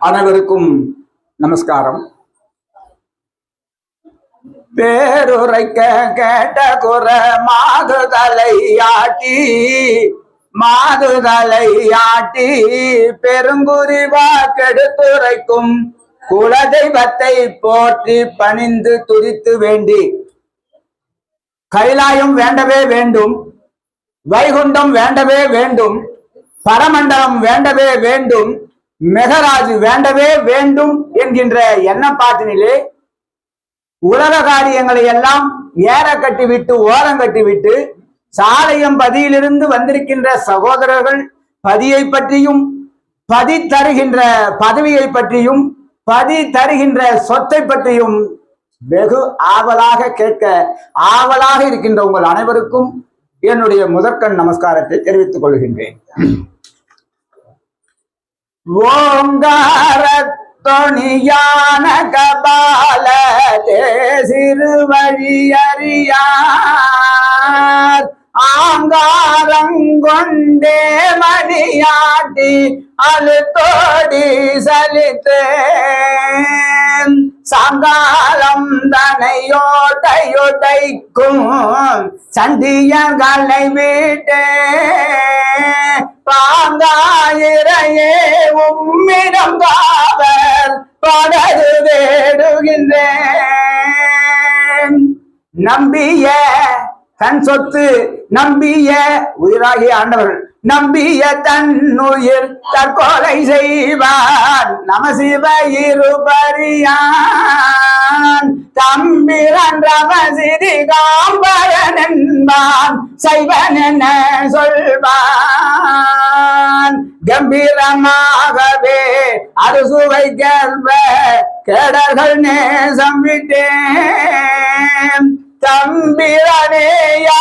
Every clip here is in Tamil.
அனைவருக்கும் நமஸ்காரம். பேருரைக்க கேட்ட குற மாதுதலை ஆட்டி பெருங்குறிவா கெடுத்துரைக்கும் குலதெய்வத்தை போற்றி பணிந்து துதித்து வேண்டி கைலாயம் வேண்டவே வேண்டும், வைகுண்டம் வேண்டவே வேண்டும், பரமண்டலம் வேண்டவே வேண்டும், மெகராஜ் வேண்டவே வேண்டும் என்கின்ற எண்ணப்பாட்டினிலே உலக காரியங்களை எல்லாம் ஏற கட்டிவிட்டு ஓரம் கட்டிவிட்டு சாலையம் பதியிலிருந்து வந்திருக்கின்ற சகோதரர்கள் பதியை பற்றியும், பதி தருகின்ற பதவியை பற்றியும், பதி தருகின்ற சொத்தை பற்றியும் வெகு ஆவலாக கேட்க ஆவலாக இருக்கின்ற உங்கள் அனைவருக்கும் என்னுடைய முதற்கண் நமஸ்காரத்தை தெரிவித்துக் கொள்கின்றேன். ஓங்கார தொணியான கபால சிறுவழி அறியார் ஆங்காரங்கொண்டே மணியாட்டி அழுத்தோடி சலித்தேன் சாங்காலம் தனையோட்டையும் சண்டியங்களை விட்டே பாங்காயிரையே உம்மிடம் காவர் படகு தேடுகின்றேன். நம்பிய தன் சொத்து, நம்பிய உயிராகிய ஆண்டவர்கள், நம்பிய தன்னுயிர் தற்கொலை செய்வான் நமசிவ இருபரியான் தம்பிரன் ரமசிறி காம்பரன் என்பான் சைவன் என சொல்வான். கம்பீரமாகவே அறுசுவை கர்வ கேடர்கள் நேசம் விட்டேன் தம்பிரனேயா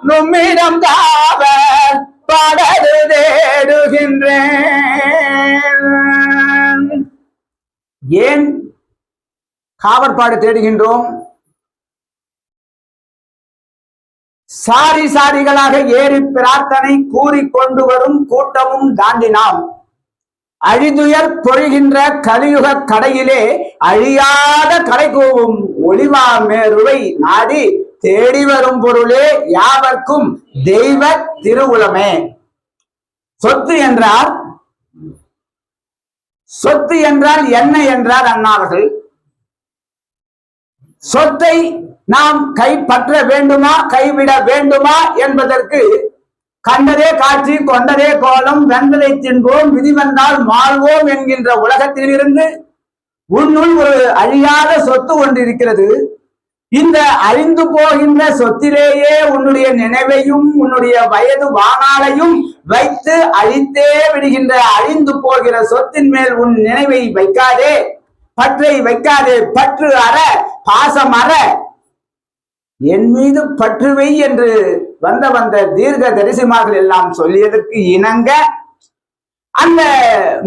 நும்மிடம் காவர் படகு தேடுகின்றேன். ஏன் காவற்பாடு தேடுகின்றோம்? சாரி சாரிகளாக ஏறி பிரார்த்தனை கூறி கொண்டு வரும் கூட்டமும் தாண்டினாம். அழிதுயர் பொழிகின்ற கலியுக கடையிலே அழியாத கடை கூவும் ஒளிவா மேருவை நாடி தேடி வரும் பொருளே யாவர்க்கும் தெய்வ திருவுளமே. சொத்து என்றால் என்ன என்றார் அண்ணாவர்கள். சொத்தை நாம் கைப்பற்ற வேண்டுமா கைவிட வேண்டுமா என்பதற்கு கண்டதே காட்சி கொண்டதே கோலம் வெந்தலை தின்போம் விதி வந்தால் மாழ்வோம் என்கின்ற உலகத்திலிருந்து உன்னுள் ஒரு அழியாத சொத்து ஒன்று இருக்கிறது. இந்த அழிந்து போகின்ற சொத்திலேயே உன்னுடைய நினைவையும் உன்னுடைய வயது வானாலையும் வைத்து அழித்தே விடுகின்ற அழிந்து போகிற சொத்தின் மேல் உன் நினைவை வைக்காதே, பற்றை வைக்காதே. பற்று அற பாசம் அற என் மீது பற்றுவை என்று வந்த தீர்க்க தரிசிமார்கள் எல்லாம் சொல்லியதற்கு இணங்க அந்த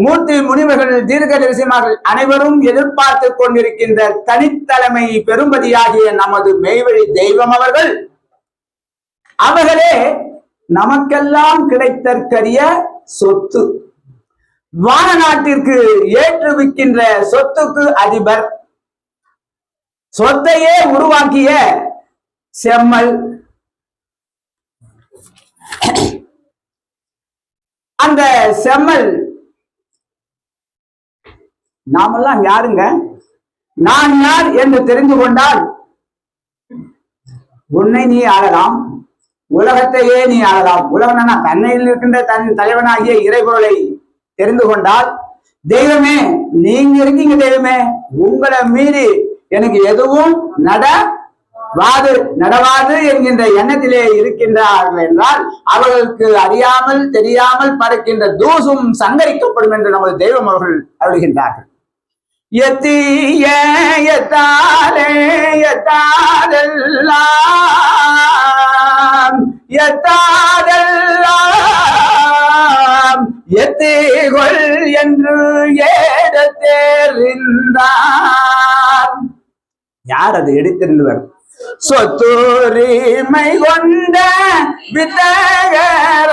மூர்த்தி முனிவர்கள் தீர்க்க தரிசிமார்கள் அனைவரும் எதிர்பார்த்து கொண்டிருக்கின்ற தனித்தலைமை பெரும்பதியாகிய நமது மெய்வழி தெய்வம் அவர்களே நமக்கெல்லாம் கிடைத்தற்கரிய சொத்து. வான நாட்டிற்கு ஏற்றுவிக்கின்ற சொத்துக்கு அதிபர், சொத்தையே உருவாக்கிய செம்மல். அந்த செம்மல் நாமெல்லாம் யாருங்க? நான் யார் என்று தெரிந்து கொண்டால் உன்னை நீ ஆளலாம், உலகத்தையே நீ ஆளலாம். உலகம் தன்னையில் இருக்கின்ற தன் தலைவனாகிய இறைபொருளை தெரிந்து கொண்டால், தெய்வமே நீங்க இருக்கீங்க, தெய்வமே உங்களை மீறி எனக்கு எதுவும் நடவாது என்கின்ற எண்ணத்திலே இருக்கின்றார்கள் என்றால் அவர்களுக்கு அறியாமல் தெரியாமல் பறக்கின்ற தூசும் சங்கரிக்கப்படும் என்று நமது தெய்வம் அவர்கள் அருள்கின்றார்கள். எத்திகொள் என்று ஏடத்தேறிந்தார். யார் அது எடுத்திருந்தவர்? சொத்துரிமை கொண்ட வித்தகரால்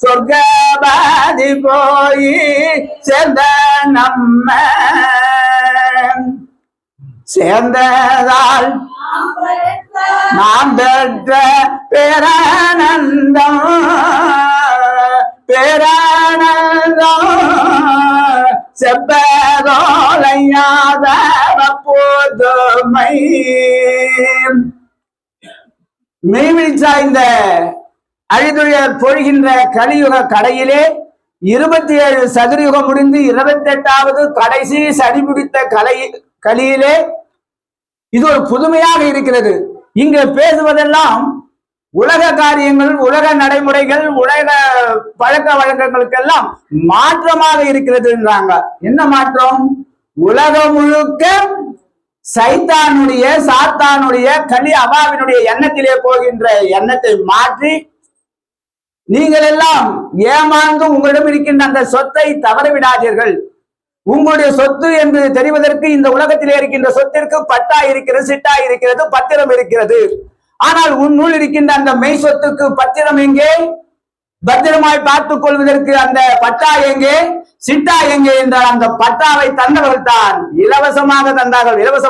சொர்க்கபாதி போய் சேர்ந்த நம்ம சேர்ந்ததால் நாம் பெற்ற பேரானந்தம் பேரானந்தம் செப்பதோலையாத போதுமை. மெய்விழி சாய்ந்த அழிதுயர் பொழிகின்ற கலியுக கடையிலே 27 சதுரயுகம் முடிந்து 28வது கடைசி சடி பிடித்த கலியிலே இது ஒரு புதுமையாக இருக்கிறது. இங்கு பேசுவதெல்லாம் உலக காரியங்கள், உலக நடைமுறைகள், உலக பழக்க வழக்கங்களுக்கெல்லாம் மாற்றமாக இருக்கிறது என்றாங்க. என்ன மாற்றம்? உலகம் முழுக்க சைத்தானுடைய சாத்தானுடைய கலி அவாவினுடைய எண்ணத்திலே போகின்ற எண்ணத்தை மாற்றி நீங்கள் எல்லாம் ஏமாந்து உங்களிடம் இருக்கின்ற அந்த சொத்தை தவறவிடாதீர்கள். உங்களுடைய சொத்து என்று தெரிவதற்கு இந்த உலகத்திலே இருக்கின்ற சொத்திற்கு பட்டா இருக்கிறது, சிட்டா இருக்கிறது, பத்திரம் இருக்கிறது. ஆனால் உன்னுள் இருக்கின்ற அந்த மெய் சொத்துக்கு பத்திரம் எங்கே? பத்திரமாய் பார்த்துக் கொள்வதற்கு அந்த பட்டா எங்கே? சிட்டா எங்கே என்றால் அந்த பட்டாவை தந்தவர்கள் தான் இலவசமாக தந்தார்கள். இலவச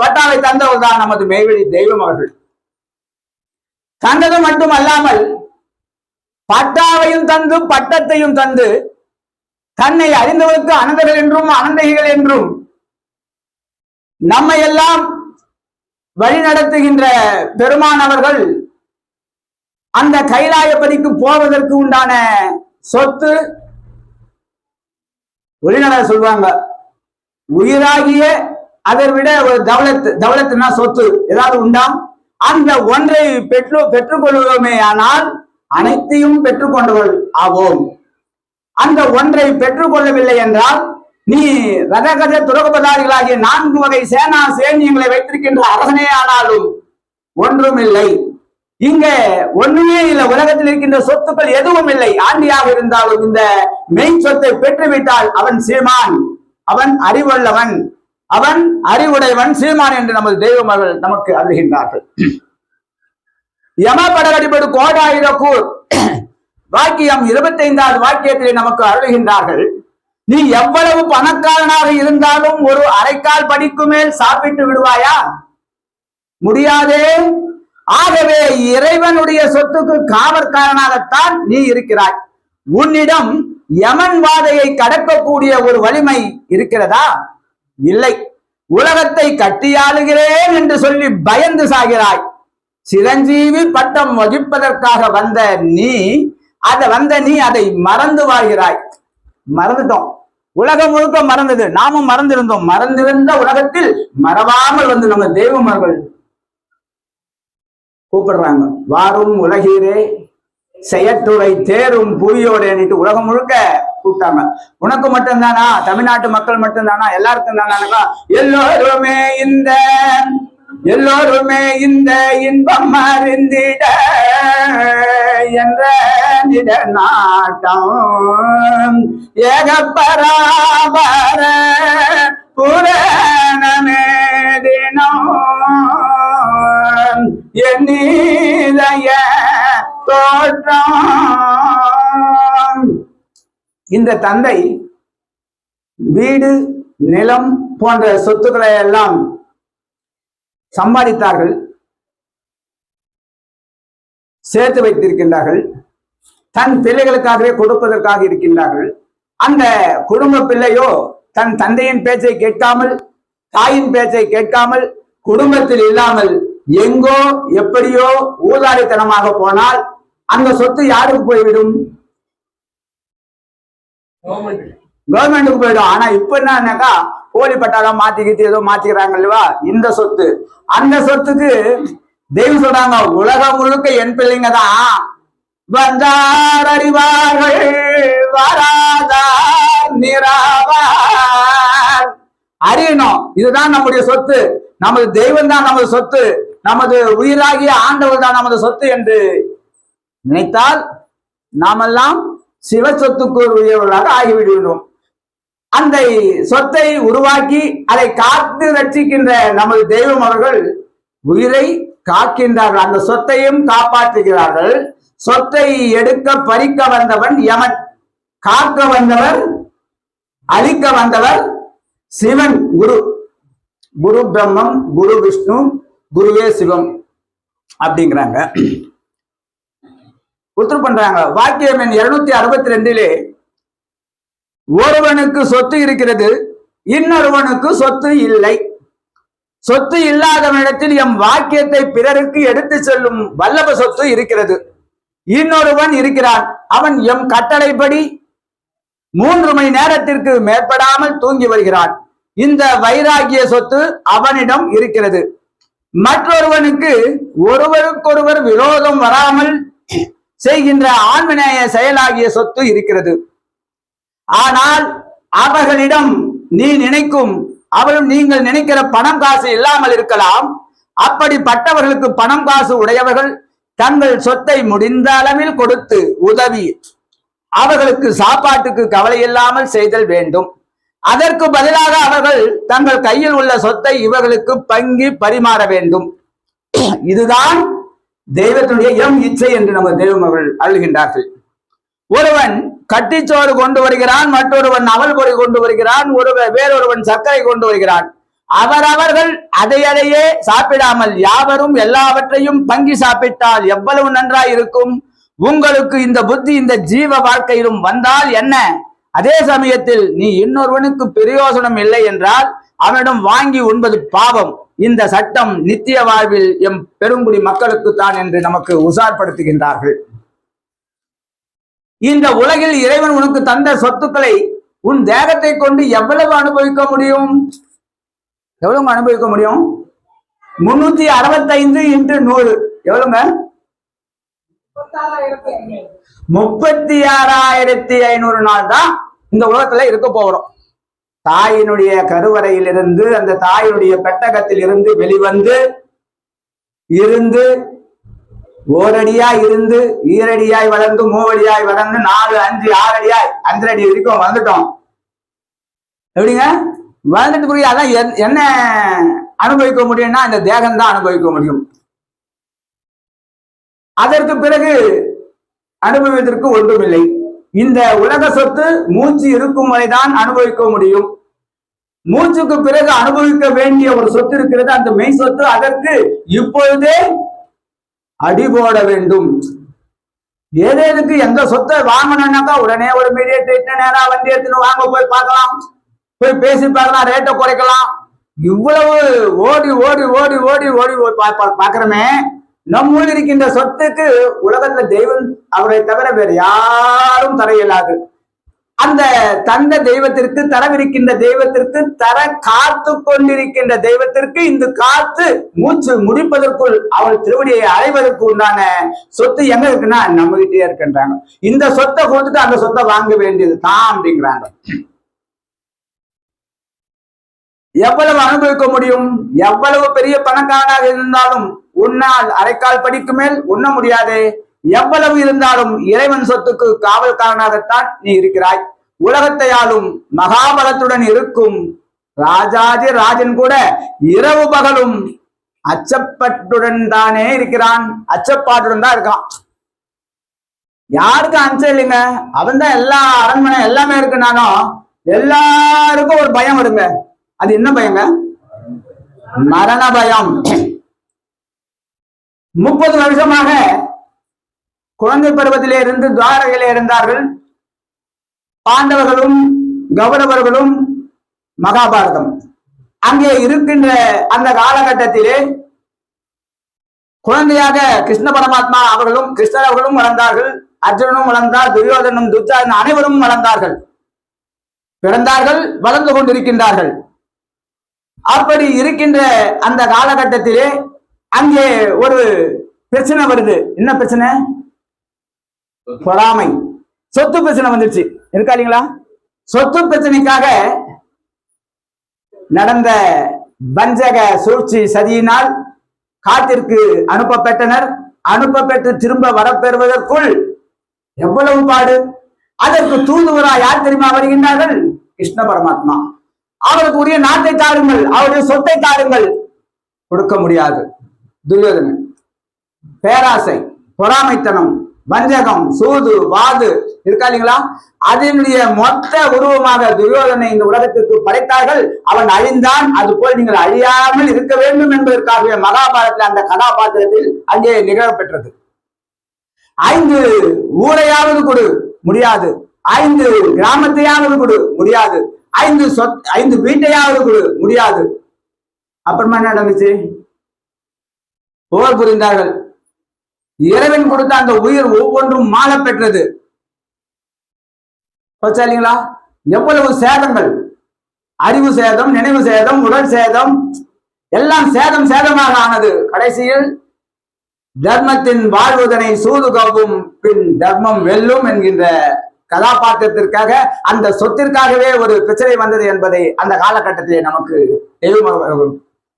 பட்டாவை தந்தவர்கள் தான் நமது மெய்வெளி தெய்வம் அவர்கள். தந்தது மட்டும் அல்லாமல் பட்டாவையும் தந்து பட்டத்தையும் தந்து தன்னை அறிந்தவருக்கு அனந்தர்கள் என்றும் அனந்தகிகள் என்றும் நம்மை எல்லாம் வழி நடத்துகின்ற பெருமானவர்கள் அந்த கைலாயப்பதிக்கு போவதற்கு உண்டான சொத்து ஒளிநட சொல்வாங்க. உயிராகிய அதை விட ஒரு தவளத்துனா சொத்து ஏதாவது உண்டா? அந்த ஒன்றை பெற்றுக்கொள்வோமே ஆனால் அனைத்தையும் பெற்றுக்கொண்டவர்கள் ஆவோம். அந்த ஒன்றை பெற்றுக்கொள்ளவில்லை என்றால் நீ ரதகஜ துரகபதாரிகளாகிய 4 வகை சேனா சேனியங்களை வைத்திருக்கின்ற அரசனே ஆனாலும் ஒன்றும் இல்லை. இங்க ஒண்ணுமே இல்லை. உலகத்தில் இருக்கின்ற சொத்துக்கள் எதுவும் இல்லை. ஆண்டியாக இருந்தாலும் இந்த மெய் சொத்தை பெற்றுவிட்டால் அவன் சீமான், அவன் அறிவுள்ளவன், அவன் அறிவுடையவன், சீமான் என்று நமது தெய்வம் அவர்கள் நமக்கு அருள்கின்றார்கள். யமபடகடிபடு கோடாயிரக்கூர் வாக்கியம் 25வது வாக்கியத்திலே நமக்கு அருள்கின்றார்கள். நீ எவ்வளவு பணக்காரனாக இருந்தாலும் ஒரு அரைக்கால் படிக்கு மேல் சாப்பிட்டு விடுவாயா? முடியாதே. ஆகவே இறைவனுடைய சொத்துக்கு காவற்காரனாகத்தான் நீ இருக்கிறாய். உன்னிடம் யமன் வாதையை கடக்கக்கூடிய ஒரு வலிமை இருக்கிறதா? இல்லை. உலகத்தை கட்டியாளுகிறேன் என்று சொல்லி பயந்து சாகிறாய். சிரஞ்சீவி பட்டம் வகிப்பதற்காக வந்த நீ அதை மறந்து வாழ்கிறாய். மறந்துட்டோம். உலகம் முழுக்க மறந்தது, நாமும் மறந்திருந்தோம். மறந்திருந்த உலகத்தில் மறவாமல் வந்து நம்ம தெய்வமர்கள் கூப்பிடுறாங்க. வாரும் உலகீரே செயற்றுறை தேரும் புவியோடு எண்ணிட்டு உலகம் முழுக்க கூப்பிட்டாங்க. உனக்கு மட்டும்தானா? தமிழ்நாட்டு மக்கள் மட்டும்தானா? எல்லாருக்கும் தானா? எல்லோருமே இந்த இன்பம் அறிந்திட என்ற நிட நாட்டம் ஏகப்பராபர புரணமே தினம் என்னிதய தோற்றம். இந்த தந்தை வீடு, நிலம் போன்ற சொத்துக்களை எல்லாம் சம்பாதித்தார்கள், சேர்த்து வைத்திருக்கின்றார்கள். தன் பிள்ளைகளுக்காகவே கொடுப்பதற்காக இருக்கின்றார்கள். அந்த குடும்ப பிள்ளையோ தன் தந்தையின் பேச்சை கேட்காமல், தாயின் பேச்சை கேட்காமல், குடும்பத்தில் இல்லாமல் எங்கோ எப்படியோ ஊதாரித்தனமாக போனால் அந்த சொத்து யாருக்கு போய்விடும்? கவர்மெண்ட்டுக்கு போயிடும். ஆனா இப்ப என்னன்னாக்கா போலி பட்டாளம் மாத்திக்கிட்டு ஏதோ மாத்திக்கிறாங்க இல்லவா? இந்த சொத்து, அந்த சொத்துக்கு தெய்வம் சொல்றாங்க, உலகம் முழுக்க என் பிள்ளைங்க தான் வந்தார் அறிவார்கள் வராதார் நிராவார். அறியணும், இதுதான் நம்முடைய சொத்து, நமது தெய்வம் தான் நமது சொத்து, நமது உயிராகிய ஆண்டவர் தான் நமது சொத்து என்று நினைத்தால் நாமெல்லாம் சிவ சொத்துக்கு உரியவர்களாக ஆகிவிடுவோம். அந்த சொத்தை உருவாக்கி அதை காத்து ரட்சிக்கின்ற நமது தெய்வம் அவர்கள் உயிரை காக்கின்றார்கள். அந்த சொத்தையும் காப்பாற்றுகிறார்கள், சொத்தை எடுக்க பறிக்க வந்தவன் யமன், காக்க வந்தவர் அழிக்க வந்தவர் சிவன். குரு, குரு பிரம்மம், குரு விஷ்ணு, குருவே சிவம் அப்படிங்கிறாங்க. உத்தர பண்றாங்க. வாக்கியம் எண் 262 ஒருவனுக்கு சொத்து இருக்கிறது, இன்னொருவனுக்கு சொத்து இல்லை. சொத்து இல்லாதவனிடத்தில் எம் வாக்கியத்தை பிறருக்கு எடுத்து செல்லும் வல்லப சொத்து இருக்கிறது. இன்னொருவன் இருக்கிறான், அவன் எம் கட்டளைப்படி 3 மணி நேரத்திற்கு மேற்படாமல் தூங்கி வருகிறான். இந்த வைராகிய சொத்து அவனிடம் இருக்கிறது. மற்றொருவனுக்கு ஒருவருக்கொருவர் விரோதம் வராமல் செய்கின்ற ஆன்மநேய செயலாகிய சொத்து இருக்கிறது. ஆனால் அவர்களிடம் நீ நினைக்கும் அவளும் நீங்கள் நினைக்கிற பணம் காசு இல்லாமல் இருக்கலாம். அப்படிப்பட்டவர்களுக்கு பணம் காசு உடையவர்கள் தங்கள் சொத்தை முடிந்த அளவில் கொடுத்து உதவி அவர்களுக்கு சாப்பாட்டுக்கு கவலை இல்லாமல் செய்தல் வேண்டும். அதற்கு பதிலாக அவர்கள் தங்கள் கையில் உள்ள சொத்தை இவர்களுக்கு பங்கி பரிமாற வேண்டும். இதுதான் தெய்வத்தினுடைய எம் இச்சை என்று நம்ம தெய்வங்கள் அழுகின்றார்கள். ஒருவன் கட்டிச்சோறு கொண்டு வருகிறான், மற்றொருவன் அவல் பொறி கொண்டு வருகிறான், வேறொருவன் சர்க்கரை கொண்டு வருகிறான். அவரவர்கள் அதையே சாப்பிடாமல் யாவரும் எல்லாவற்றையும் பங்கி சாப்பிட்டால் எவ்வளவு நன்றாய் இருக்கும். உங்களுக்கு இந்த புத்தி இந்த ஜீவ வாழ்க்கையிலும் வந்தால் என்ன? அதே சமயத்தில் நீ இன்னொருவனுக்கு பிரயோசனம் இல்லை என்றால் அவனிடம் வாங்கி உண்பது பாவம். இந்த சட்டம் நித்திய வாழ்வில் எம் பெருங்குடி மக்களுக்கு தான் என்று நமக்கு உசார்படுத்துகின்றார்கள். இந்த உலகில் இறைவன் உனக்கு தந்த சொத்துக்களை உன் தேகத்தை கொண்டு எவ்வளவு அனுபவிக்க முடியும்? எவ்வளவு அனுபவிக்க முடியும்? 365 × 100 எவ்வளவுங்க? 36,500 நாள் தான் இந்த உலகத்துல இருக்க போகிறோம். தாயினுடைய கருவறையிலிருந்து அந்த தாயினுடைய பெட்டகத்தில் இருந்து வெளிவந்து இருந்து ஓரடியாய் இருந்து ஈரடியாய் வளர்ந்து மூவடியாய் வளர்ந்து 4, 5, 6 அடியாய் 5 அடி வரைக்கும் வந்துட்டோம். எப்படிங்க வளர்ந்துட்டு போய் அதான் என்ன அனுபவிக்க முடியும்னா இந்த தேகம் தான் அனுபவிக்க முடியும். அதற்கு பிறகு அனுபவிப்பதற்கு ஒன்றுமில்லை. இந்த உலக சொத்து மூச்சு இருக்கும் வரைதான் அனுபவிக்க முடியும். மூச்சுக்கு பிறகு அனுபவிக்க வேண்டிய ஒரு சொத்து இருக்கிறது, அந்த மெய் சொத்து. அதற்கு இப்பொழுதே அடி போட வேண்டும். ஏதேனுக்கு எந்த சொத்தை வாங்கணும்னாக்கா உடனே ஒரு மீடியேட் நேரா வண்டி எடுத்துன்னு வாங்க, போய் பார்க்கலாம், போய் பேசி பார்க்கலாம், ரேட்டை குறைக்கலாம். இவ்வளவு ஓடி ஓடி ஓடி ஓடி ஓடி பாக்குறமே. நம்முள் இருக்கின்ற சொத்துக்கு உலகத்துல தெய்வம் அவரை தவிர வேறு யாரும் தர இயலாது. அந்த தந்த தெய்வத்திற்கு, தரவிருக்கின்ற தெய்வத்திற்கு, தர காத்து கொண்டிருக்கின்ற தெய்வத்திற்கு இந்த காத்து மூச்சு முடிப்பதற்குள் அவள் திருவடியை அடைவதற்கு உண்டான சொத்து எங்க இருக்குன்னா நம்ம கிட்டே இருக்கின்றாங்க. இந்த சொத்தை கொடுத்துட்டு அந்த சொத்தை வாங்க வேண்டியது தான் அப்படிங்கிறாங்க. எவ்வளவு அனுபவிக்க முடியும்? எவ்வளவு பெரிய பணக்காரனாக இருந்தாலும் உன்னால் அரைக்கால் படிக்கு மேல் உண்ண முடியாது. எவ்வளவு இருந்தாலும் இறைவன் சொத்துக்கு காவல்காரனாகத்தான் நீ இருக்கிறாய். உலகத்தை ஆளும் மகாபலத்துடன் இருக்கும் ராஜாதி ராஜன் கூட இரவு பகலும் அச்சப்பட்டுடன் தானே இருக்கிறான். அச்சப்பாட்டுடன் தான் இருக்கான். யாருக்கும் அச்சம் இல்லைங்க. அவன் தான் எல்லா அரண்மனை எல்லாமே இருக்குனாலும் எல்லாருக்கும் ஒரு பயம் வருங்க. அது என்ன பயங்க? மரண பயம். 30 வருஷமாக குழந்தை பருவத்திலே இருந்து துவாரகையிலே இருந்தார்கள். பாண்டவர்களும் கௌரவர்களும் மகாபாரதம். அங்கே இருக்கின்ற அந்த காலகட்டத்திலே குழந்தையாக கிருஷ்ண பரமாத்மா அவர்களும் கிருஷ்ணர் அவர்களும் வளர்ந்தார்கள். அர்ஜுனனும் வளர்ந்தார், துரியோதனும் துச்சாதனும் அனைவரும் வளர்ந்தார்கள், பிறந்தார்கள், வளர்ந்து கொண்டிருக்கின்றார்கள். அப்படி இருக்கின்ற அந்த காலகட்டத்திலே அங்கே ஒரு பிரச்சனை வருது. என்ன பிரச்சனை? பொறாமை, சொத்து பிரச்சனை வந்துருச்சு. இருக்கா இல்லைங்களா? சொத்து பிரச்சனைக்காக நடந்த வஞ்சக சூழ்ச்சி சதியினால் காட்டிற்கு அனுப்பப்பட்டனர். அனுப்பப்பட்டு திரும்ப வரப்பெறுவதற்குள் எவ்வளவு பாடு. அதற்கு தூதுவரா யார் தெரியுமா வருகின்றார்கள்? கிருஷ்ண பரமாத்மா. அவருக்கு உரிய நாட்டை தாருங்கள், அவருடைய சொத்தை தாருங்கள். கொடுக்க முடியாது. துரியோதனன் பேராசை, பொறாமைத்தனம், வஞ்சகம், சூது, வாது இருக்கா இல்லைங்களா? அதனுடைய மொத்த உருவமாக துரியோதனை இந்த உலகத்திற்கு படைத்தார்கள். அவன் அழிந்தான். அது போல் நீங்கள் அழியாமல் இருக்க வேண்டும் என்பதற்காகவே மகாபாரதத்தில் அந்த கதாபாத்திரத்தில் அங்கே நிகழப்பெற்றது. 5 ஊரையாவது கொடு, முடியாது. 5 கிராமத்தையாவது கொடு, முடியாது. 5 வீட்டையாவது கொடு, முடியாது. அப்புறமா என்ன நடந்துச்சு? போர் புரிந்தார்கள். இறைவன் கொடுத்த அந்த உயிர் ஒவ்வொன்றும் மாள பெற்றது. இல்லைங்களா? எவ்வளவு சேதங்கள், அறிவு சேதம், நினைவு சேதம், உடல் சேதம், எல்லாம் சேதம் சேதமாக ஆனது. கடைசியில் தர்மத்தின் வாழ்வதனை சூது கவ்வும், பின் தர்மம் வெல்லும் என்கின்ற கதாபாத்திரத்திற்காக, அந்த சொத்திற்காகவே ஒரு பிரச்சனை வந்தது என்பதை அந்த காலகட்டத்திலே நமக்கு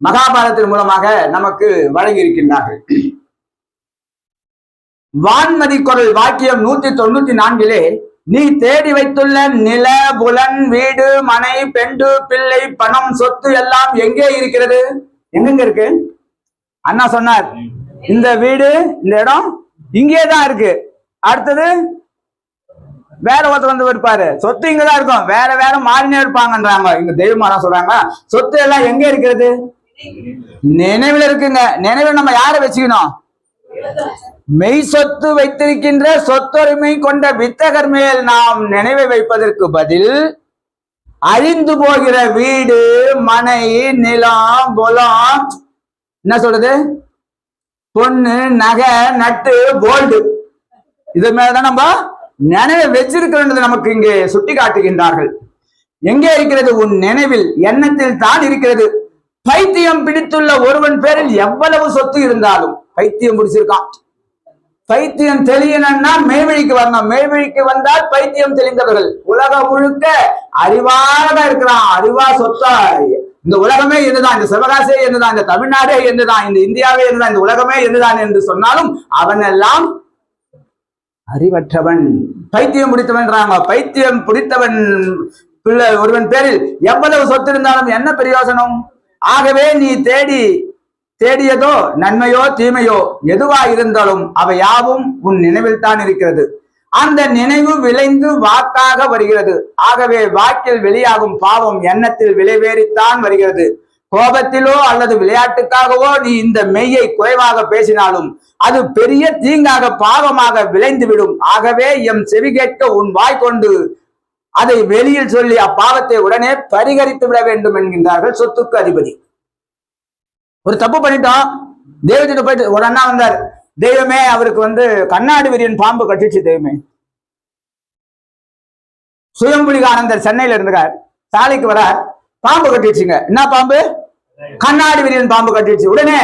மகாபாரதத்தின் மூலமாக நமக்கு வழங்கி இருக்கின்றார்கள். வான்மதி குரல் வாக்கியம் 194 நீ தேடி வைத்துள்ள நில, புலன், வீடு, மனை, பெண்டு, பிள்ளை, பணம், சொத்து எல்லாம் எங்கே இருக்கிறது? எங்க இருக்கு? அண்ணா சொன்னார், இந்த வீடு, இந்த இடம் இங்கேதான் இருக்கு. அடுத்தது வேற ஒருத்தர் வந்து இருப்பாரு, சொத்து இங்கதான் இருக்கும், வேற வேற மாறினே இருப்பாங்கன்றாங்க. இங்க தெய்வமாரா சொல்றாங்க, சொத்து எல்லாம் எங்க இருக்கிறது? நினைவில் இருக்குங்க. நினைவில் நம்ம யாரை வச்சுக்கணும்? மெய் சொத்து வைத்திருக்கின்ற சொத்துரிமை கொண்ட வித்தகர் மேல் நாம் நினைவை வைப்பதற்கு பதில் அழிந்து போகிற வீடு, மனை, நிலம், புலம், என்ன சொல்றது, பொண்ணு, நகை, நட்டு, கோல்டு, இது மேலதான் நம்ம நினைவை வச்சிருக்கிறது நமக்கு இங்கே சுட்டி காட்டுகின்றார்கள். எங்கே இருக்கிறது? உன் நினைவில், எண்ணத்தில் தான் இருக்கிறது. பைத்தியம் பிடித்துள்ள ஒருவன் பேரில் எவ்வளவு சொத்து இருந்தாலும், பைத்தியம் பிடிச்சிருக்கான், பைத்தியம் தெளியணும்னா மேய்வழிக்கு வரணும். மேய்வழிக்கு வந்தால் பைத்தியம் தெளிந்தவர்கள். உலகம் முழுக்க அறிவாக இருக்கிறான், அறிவா சொத்தா. இந்த உலகமே என்னதான், இந்த சிவகாசியே என்னதான், இந்த தமிழ்நாடே என்னதான், இந்த இந்தியாவே என்னதான், இந்த உலகமே என்னதான் என்று சொன்னாலும் அவன் எல்லாம் அறிவற்றவன், பைத்தியம் பிடித்தவன்றாங்க. பைத்தியம் பிடித்தவன் பிள்ளை ஒருவன் பேரில் எவ்வளவு சொத்து இருந்தாலும் என்ன பிரயோசனம்? ஆகவே நீ தேடியதோ நன்மையோ தீமையோ எதுவா இருந்தாலும் அவை யாவும் உன் நினைவில் தான் இருக்கிறது. அந்த நினைவு விளைந்து வாக்காக வருகிறது. ஆகவே வாக்கில் வெளியாகும் பாவம் எண்ணத்தில் விளைவேறித்தான் வருகிறது. கோபத்திலோ அல்லது விளையாட்டுக்காகவோ நீ இந்த மெய்யை குறைவாக பேசினாலும் அது பெரிய தீங்காக பாவமாக விளைந்து விடும். ஆகவே எம் செவி கேட்க உன் வாய் கொண்டு அதை வெளியில் சொல்லி அப்பாவத்தை உடனே பரிகரித்து விட வேண்டும் என்கின்றார்கள் சொத்துக்கு அதிபதி. ஒரு தப்பு பண்ணிட்டோம், தெய்வத்திட்ட போயிட்டு ஒரு அண்ணா வந்தார், தெய்வமே அவருக்கு கண்ணாடி விரியன் பாம்பு கட்டிடுச்சு, தெய்வமே. சுயம்புலிகானந்தர் சென்னையில இருந்தார், சாலைக்கு வரார், பாம்பு கட்டிடுச்சுங்க. என்ன பாம்பு? கண்ணாடி விரியன் பாம்பு கட்டிடுச்சு. உடனே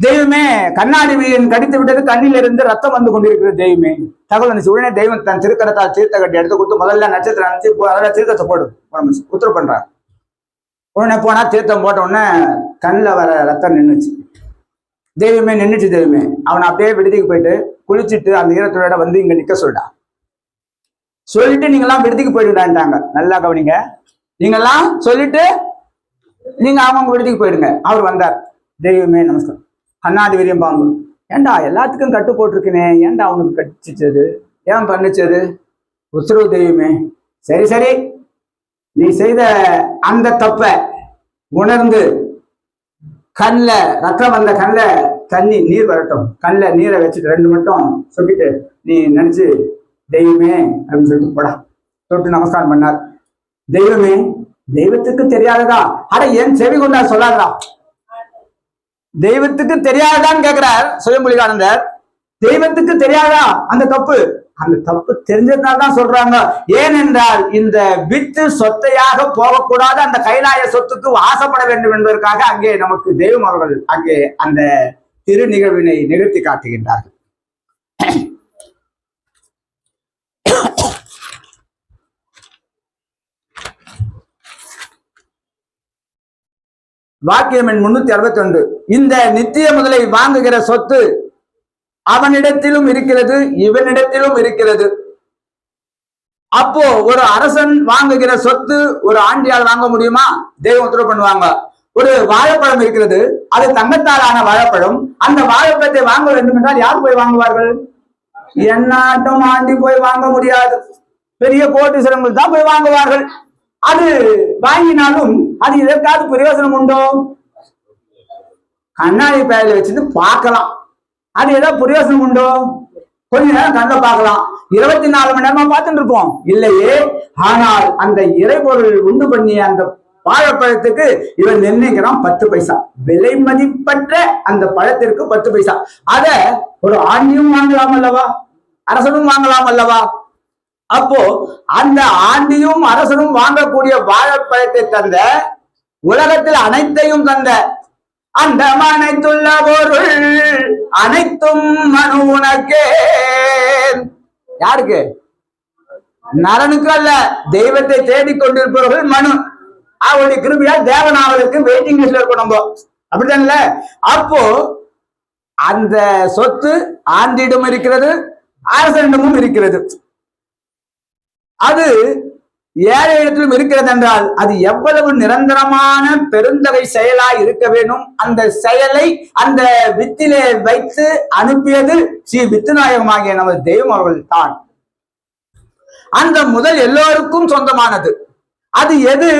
தெய்வமே கண்ணாடி விரியன் கடித்து விட்டது, கண்ணில இருந்து ரத்தம் வந்து கொண்டிருக்கிறது, தெய்வமே தகவல் வந்துச்சு. உடனே தெய்வம் தன் திருக்கரத்தால் தீர்த்த கட்டி எடுத்து கொடுத்து முதல்ல நட்சத்திரம் நினைச்சு அதில் தீர்த்தத்தை போடு உத்தரவு பண்றார். உடனே போனா தீர்த்தம் போட்ட உடனே கண்ணில் வர ரத்தம் நின்றுச்சு. தெய்வமே நின்றுச்சு. தெய்வமே அவனை அப்படியே விடுதிக்கு போயிட்டு குளிச்சுட்டு அந்த ஈரத்தோட வந்து இங்க நிக்க சொல்லிட்டு நீங்கெல்லாம் விடுதிக்கு போயிடுடான்ட்டாங்க. நல்லா கவனிங்க, நீங்கெல்லாம் சொல்லிட்டு நீங்க அவங்க விடுதிக்கு போயிடுங்க. அவர் வந்தார், தெய்வமே நமஸ்காரம், கண்ணாடி விரியம் பாம்பு, ஏண்டா எல்லாத்துக்கும் கட்டு போட்டிருக்கனே, ஏண்டா அவனுக்கு கட்டிச்சது, ஏன் பண்ணிச்சது? உத்தரவு தெய்வமே. சரி சரி, நீ செய்த அந்த தப்ப உணர்ந்து கண்ணில் ரத்தம் வந்த கண்ணில் தண்ணி நீர் வரட்டும், கண்ணில் நீரை வச்சுட்டு 2 மட்டும் சொல்லிட்டு நீ நினைச்சு தெய்வமே அப்படின்னு சொல்லிட்டு போடா தொட்டு நமஸ்காரம் பண்ணார். தெய்வமே, தெய்வத்துக்கு தெரியாததா? அட என் செவி கொண்டா சொல்லாததா? தெய்வத்துக்கு தெரியாதான்னு கேட்கிறார் சுயம்புலிகானந்தர். தெய்வத்துக்கு தெரியாதா அந்த தப்பு? அந்த தப்பு தெரிஞ்சதுனால்தான் சொல்றாங்க. ஏனென்றால் இந்த வித்து சொத்தையாக போகக்கூடாது, அந்த கைலாய சொத்துக்கு ஆசைப்பட வேண்டும் என்பதற்காக அங்கே நமக்கு தெய்வம் அவர்கள் அங்கே அந்த திரு நிகழ்வினை நிகழ்த்தி காட்டுகின்றார்கள். வாக்கியம் எண் 361. இந்த நித்திய முதலை வாங்குகிற சொத்து அவனிடத்திலும் இருக்கிறது, இவனிடத்திலும் இருக்கிறது. அப்போ ஒரு அரசன் வாங்குகிற சொத்து ஒரு ஆண்டியால் வாங்க முடியுமா? தெய்வம் உத்தரவு பண்ணுவாங்க. ஒரு வாழைப்பழம் இருக்கிறது, அது தங்கத்தாலான வாழைப்பழம். அந்த வாழைப்பழத்தை வாங்க வேண்டும் என்றால் யார் போய் வாங்குவார்கள்? என்னாட்டம் ஆண்டி போய் வாங்க முடியாது. பெரிய கோட்டீஸ்வரங்கள் தான் போய் வாங்குவார்கள். அது வாங்கினாலும் அது எதற்காவது பிரயோஜனம் உண்டோ? கண்ணாடி பேரில் வச்சுட்டு பார்க்கலாம். அது ஏதாவது பிரயோஜனம் உண்டோ? கொஞ்ச நேரம் கண்ட பார்க்கலாம், 24 மணி நேரமா பார்த்துட்டு இருப்போம் இல்லையே. ஆனால் அந்த இறைபொருள் உண்டு பண்ணிய அந்த வாழைப்பழத்துக்கு இவன் நிர்ணயிக்கிறான் 10 பைசா. விலை மதிப்பற்ற அந்த பழத்திற்கு 10 பைசா. அத ஒரு ஆண்டியும் வாங்கலாம் அல்லவா, அரசனும் வாங்கலாம் அல்லவா? அப்போ அந்த ஆண்டியும் அரசனும் வாங்கக்கூடிய வாழைப்பழத்தை தந்த, உலகத்தில் அனைத்தையும் தந்த அந்த அனைத்துள்ள பொருள் அனைத்தும் மனு உனக்கே. யாருக்கு? நரனுக்கு அல்ல, தெய்வத்தை தேடிக்கொண்டிருப்பவர்கள் மனு. அவருடைய கிருபையால் தேவனாவதற்கு வெயிட்டிங் லிஸ்ட்ல இருக்கும் நம்ம, அப்படித்தானல? அப்போ அந்த சொத்து ஆண்டிடம் இருக்கிறது, அரசனிடமும் இருக்கிறது. அது ஏழை இடத்திலும் இருக்கிறது என்றால் அது எவ்வளவு நிரந்தரமான பெருந்தகை செயலாய் இருக்க வேண்டும். அந்த செயலை அந்த வித்திலே வைத்து அனுப்பியது ஸ்ரீ வித்துநாயகமாகிய நமது தெய்வம் அவர்கள் தான். அந்த முதல் எல்லோருக்கும் சொந்தமானது. அது எது?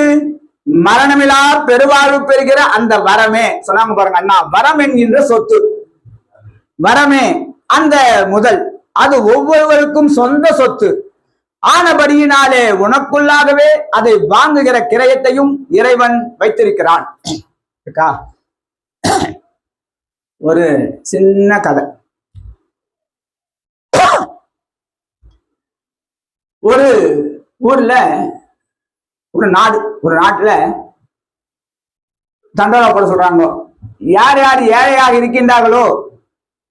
மரணமிலா பெருவாழ்வு பெறுகிற அந்த வரமே. சொன்னாங்க பாருங்க அண்ணா, வரம் என்கின்ற சொத்து, வரமே அந்த முதல். அது ஒவ்வொருவருக்கும் சொந்த சொத்து ஆனபடியினாலே உனக்குள்ளாகவே அதை வாங்குகிற கிரயத்தையும் இறைவன் வைத்திருக்கிறான். ஒரு சின்ன கதை. ஒரு ஊர்ல ஒரு நாட்டுல தண்டோரா போட சொல்றாங்க. யார் யார் ஏழையாக இருக்கின்றார்களோ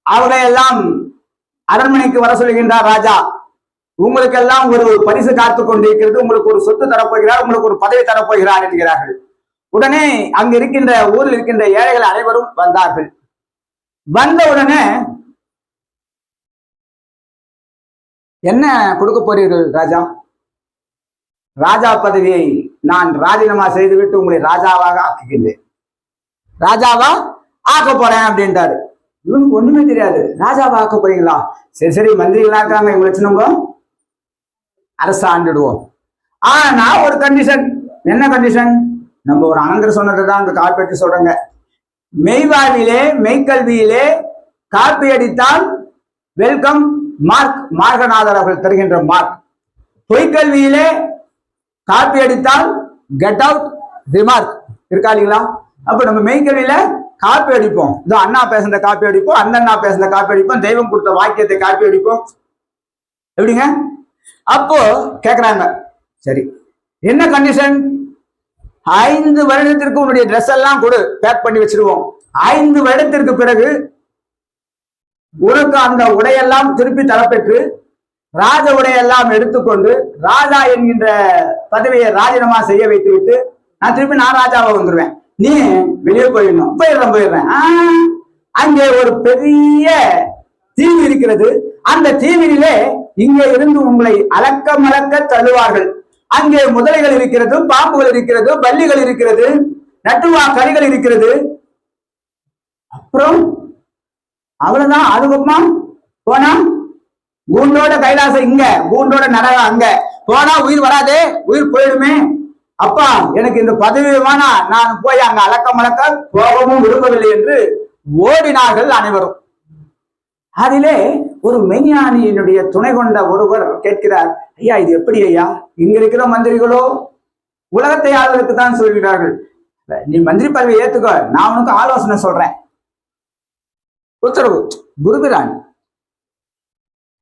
அவர்களை எல்லாம் அரண்மனைக்கு வர சொல்லுகின்றார் ராஜா. உங்களுக்கெல்லாம் ஒரு பரிசு காத்து கொண்டிருக்கிறது, உங்களுக்கு ஒரு சொத்து தரப்போகிறார், உங்களுக்கு ஒரு பதவி தரப்போகிறார் என்கிறார்கள். உடனே அங்க இருக்கின்ற ஊரில் இருக்கின்ற ஏழைகள் அனைவரும் வந்தார்கள். வந்த உடனே என்ன கொடுக்க போறீர்கள் ராஜா? ராஜா பதவியை நான் ராஜினாமா செய்துவிட்டு உங்களை ராஜாவாக ஆக்குகின்றேன், ராஜாவா ஆக்க போறேன் அப்படின்றாரு. இவனுக்கு ஒண்ணுமே தெரியாது. ராஜாவா ஆக்க போறீங்களா? சரி சரி, மந்திரிகளா இருக்காங்க, இவங்களை சின்னவங்க அரசு ஆண்டுடுவோம். ஆனா ஒரு கண்டிஷன். என்ன கண்டிஷன்? நம்ம ஒரு அனந்தர் சொன்னதுதான் அந்த காப்பீட்டு சொல்றாங்க. மெய்வாழ்விலே மெய்கல்வியிலே காப்பி அடித்தால் வெல்கம் மார்க், மார்கநாதர் அவர்கள் தருகின்ற மார்க். பொய்க்கல்வியிலே காப்பி அடித்தால் கெட் அவுட் ரிமார்க். இருக்கா இல்லைங்களா? அப்ப நம்ம மெய்கல்வியில காப்பி அடிப்போம். இதோ அண்ணா பேசுற காப்பி அடிப்போம், அந்த அண்ணா பேசுற காப்பி அடிப்போம், தெய்வம் கொடுத்த வாக்கியத்தை காப்பி அடிப்போம். எப்படிங்க? அப்போ கேக்குறாங்க, சரி என்ன கண்டிஷன்? 5 வருடத்திற்கு உன்னுடைய ட்ரெஸ் எல்லாம் கொடு, பேக் பண்ணி வச்சிருவோம். 5 வருடத்திற்கு பிறகு உனக்கு அந்த உடையெல்லாம் திருப்பி தரப்பெற்று ராஜ உடையெல்லாம் எடுத்துக்கொண்டு ராஜா என்கின்ற பதவியை ராஜினாமா செய்ய வைத்து விட்டு நான் ராஜாவா வந்துருவேன், நீ வெளியே போயிடுறேன். அங்கே ஒரு பெரிய தீவு இருக்கிறது. அந்த தீவிலே இங்கே இருந்து உங்களை அளக்க மலக்க தள்ளுவார்கள். அங்கே முதலைகள் இருக்கிறது, பாம்புகள் இருக்கிறது, பல்லிகள் இருக்கிறது, நட்டுவா கறிகள் இருக்கிறது. அப்புறம் அவ்வளவுதான். அதுக்கப்புறமா போனா கூண்டோட கைலாசம் இங்க, கூண்டோட நரகம் அங்க. போனா உயிர் வராதே, உயிர் போயிடுமே. அப்பா எனக்கு இந்த பதவி வேணா, நான் போய் அங்க அளக்க மலக்க போகவும் விரும்பவில்லை என்று ஓடினார்கள் அனைவரும். அதிலே ஒரு மெய்ஞானியினுடைய துணை கொண்ட ஒருவர் கேட்கிறார், ஐயா இது எப்படி ஐயா? இங்க இருக்கிற மந்திரிகளோ உலகத்தை ஆளுவதற்கு தான் சொல்கிறார்கள், நீ மந்திரி பதவியை ஏத்துக்கோ, நான் உனக்கு ஆலோசனை சொல்றேன். உத்தரவு. குருபிரான்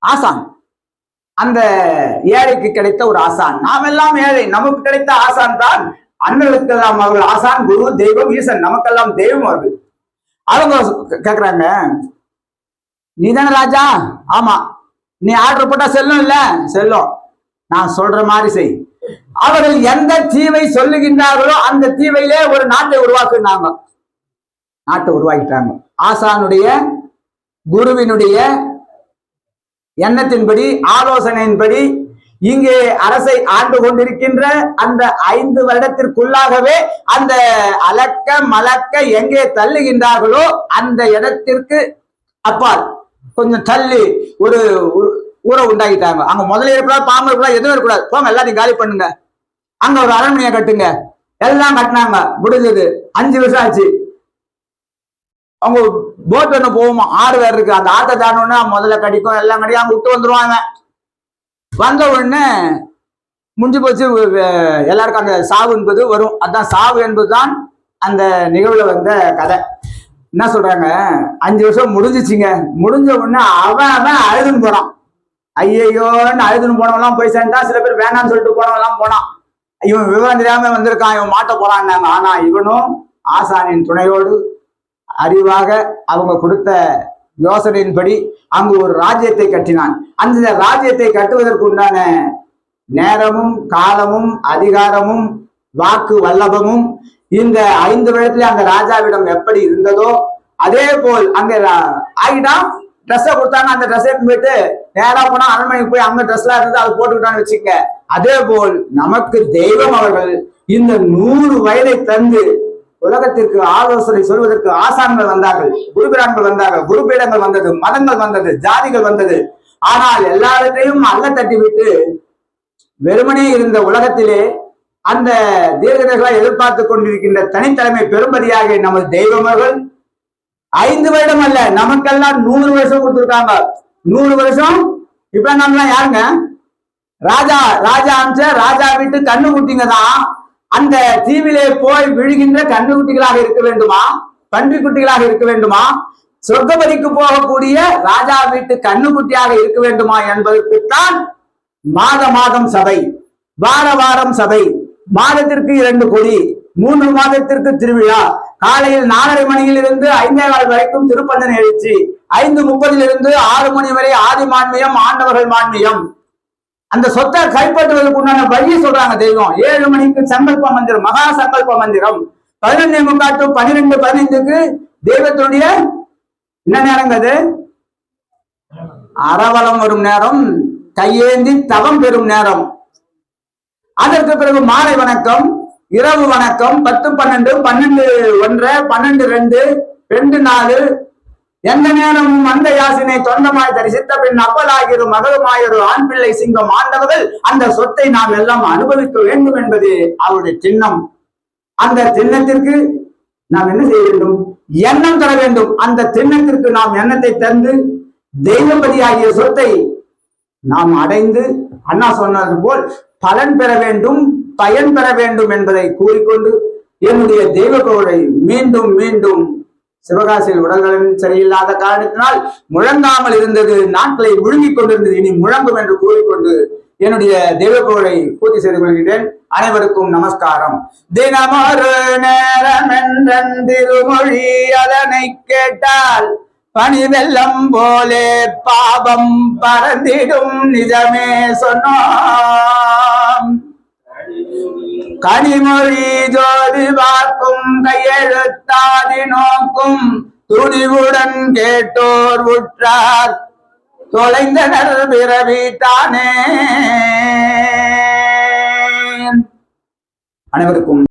ஆசான், அந்த ஏழைக்கு கிடைத்த ஒரு ஆசான். நாம் எல்லாம் ஏழை, நமக்கு கிடைத்த ஆசான் தான் அண்ணலுக்கெல்லாம் அவர்கள் ஆசான், குரு, தெய்வம், ஈசன், நமக்கெல்லாம் தெய்வம் அவர்கள். அவங்க கேக்குறாங்க, நீதான ராஜா? ஆமா. நீ ஆர்டர் போட்டா செல்லும் இல்ல? செல்லும். நான் சொல்ற மாதிரி செய். அவர்கள் எந்த தீவை சொல்லுகின்றார்களோ அந்த தீவையிலே ஒரு நாட்டை உருவாக்குனாங்க. நாட்டை உருவாக்கிட்டாங்க. ஆசானுடைய குருவினுடைய எண்ணத்தின்படி, ஆலோசனையின்படி இங்கே அரசை ஆண்டு கொண்டிருக்கின்ற அந்த 5 வருடத்திற்குள்ளாகவே அந்த அளக்க மலக்க எங்கே தள்ளுகின்றார்களோ அந்த இடத்திற்கு அப்பால் கொஞ்சம் தள்ளி ஒரு ஊரை உண்டாக்கிட்டாங்க. அங்க முதல்ல இருக்கக்கூடாது, பாம்பு இருக்கக்கூடாது, எதுவும் இருக்கக்கூடாது, போங்க எல்லாத்தையும் காலி பண்ணுங்க, அங்க ஒரு அரண்மனையை கட்டுங்க. எல்லாம் கட்டினாங்க, முடிஞ்சது. 5 வருஷம் ஆச்சு. அவங்க போட் ஒண்ணு போகுமா, 6 பேர் இருக்கு. அந்த ஆத்த தாண்டோன்னா முதல்ல கடிக்கும், எல்லாம் கடிக்கும், அவங்க விட்டு வந்துருவாங்க. வந்த உடனே முடிஞ்சு போச்சு. எல்லாருக்கும் அந்த சாவு என்பது வரும். அதான் சாவு என்பதுதான் அந்த நிகழ்வுல வந்த கதை. என்ன சொல்றாங்க, 5 வருஷம் முடிஞ்சிச்சுங்க. முடிஞ்ச உடனே அவன் அழுதுன்னு போறான். ஐயோன்னு அழுதுன்னு போனவெல்லாம் போய் சேர்ந்தா, சில பேர் வேணான்னு சொல்லிட்டு போனவெல்லாம் போனான். இவன் விவரம் தெரியாம வந்திருக்கான், இவன் மாட்ட போறான்னாங்க. ஆனா இவனும் ஆசானின் துணையோடு அறிவாக அவங்க கொடுத்த யோசனையின்படி அங்கு ஒரு ராஜ்யத்தை கட்டினான். அந்த ராஜ்யத்தை கட்டுவதற்கு உண்டான நேரமும் காலமும் அதிகாரமும் வாக்கு வல்லபமும் இந்த 5 வருடத்துல அந்த ராஜாவிடம் எப்படி இருந்ததோ அதே போல் அங்க ஆகிட்டான். ட்ரெஸ்ஸை கொடுத்தாங்க, அந்த ட்ரெஸ்ஸை போயிட்டு நேரா போனா அரண்மனைக்கு போய் அங்க ட்ரெஸ் எல்லாம் இருந்து அதை போட்டுக்கிட்டான்னு வச்சுக்க. அதே போல் நமக்கு தெய்வம் அவர்கள் இந்த 100 வயதை தந்து உலகத்திற்கு ஆலோசனை சொல்வதற்கு ஆசான்கள் வந்தார்கள், குருபிரான்கள் வந்தார்கள், குருபீடங்கள் வந்தது, மதங்கள் வந்தது, ஜாதிகள் வந்தது. ஆனால் எல்லாவற்றையும் அல்ல தட்டி விட்டு வெறுமனே இருந்த உலகத்திலே அந்த தீர்க்கதர்களை எதிர்பார்த்து கொண்டிருக்கின்ற தனித்தலைமை பெரும்படியாக நமது தெய்வமர்கள் 5 வருடம் அல்ல, நமக்கெல்லாம் 100 வருஷம் கொடுத்திருக்காங்க. 100 வருஷம். இப்ப நம்மளாம் யாருங்க? ராஜா அமைச்ச ராஜா வீட்டு கண்ணு குட்டிங்க தான் அந்த தீவிலே போய் விழுகின்ற கண்ணு குட்டிகளாக இருக்க வேண்டுமா, பன்றி குட்டிகளாக இருக்க வேண்டுமா, சொர்க்கபதிக்கு போகக்கூடிய ராஜா வீட்டு கண்ணு குட்டியாக இருக்க வேண்டுமா என்பதற்குத்தான் மாதம் சபை, வாரம் சபை, மாதத்திற்கு 2 கொடி, 3 மாதத்திற்கு திருவிழா. காலையில் 4:30 மணியில் இருந்து 5:15 வரைக்கும் திருப்பந்தனை எழுச்சி, 5:30 6 மணி வரை ஆதி மான்மியம், ஆண்டவர்கள் மான்மியம். அந்த சொத்தை கைப்பற்றுவதற்கு உண்டான வழியை சொல்றாங்க தெய்வம். 7 மணிக்கு சங்கல்ப மந்திரம், மகா சங்கல்ப மந்திரம். 11:45 to 12:15 தெய்வத்துடைய என்ன நேரங்கிறது? அறவலம் வரும் நேரம், கையேந்தி தவம் பெறும் நேரம். அதற்கு பிறகு மாலை வணக்கம், இரவு வணக்கம், 10, 12, 12, 1, 12, 2, 2, 4. எந்த நேரமும் அந்த யாசினை தொண்டமாய் தரிசித்த பின் அப்பலாகிரும் மகளுமாயிரு ஆண் பிள்ளை சிங்கம் ஆண்டவர்கள் அந்த சொத்தை நாம் எல்லாம் அனுபவிக்க வேண்டும் என்பது அவருடைய சின்னம். அந்த சின்னத்திற்கு நாம் என்ன செய்ய வேண்டும்? எண்ணம் தர வேண்டும். அந்த சின்னத்திற்கு நாம் எண்ணத்தை தந்து தெய்வபதியாகிய சொத்தை நாம் அடைந்து அண்ணா சொன்னது போல் பலன் பெற வேண்டும், பயன் பெற வேண்டும் என்பதை கூறிக்கொண்டு என்னுடைய தெய்வ கோளை மீண்டும் மீண்டும் சிவகாசியில் உடல்நலன் சரியில்லாத காரணத்தினால் முழங்காமல் இருந்தது, நாட்களை முழுங்கிக் கொண்டிருந்தது, இனி முழங்கும் என்று கூறிக்கொண்டு என்னுடைய தெய்வ கோளை பூர்த்தி செய்து கொள்கிறேன். அனைவருக்கும் நமஸ்காரம். தினமொரு நேரம் என்றிருமொழி அதனை கேட்டால் பனி வெள்ளம் போலே பாவம் பறந்திடும் நிஜமே சொன்னோம். கனிமொழி ஜோதி பார்க்கும் கையெழுத்தாதி நோக்கும் துணிவுடன் கேட்டோர் உற்றார் தொலைந்தனர் பிறவித்தானே. அனைவருக்கும்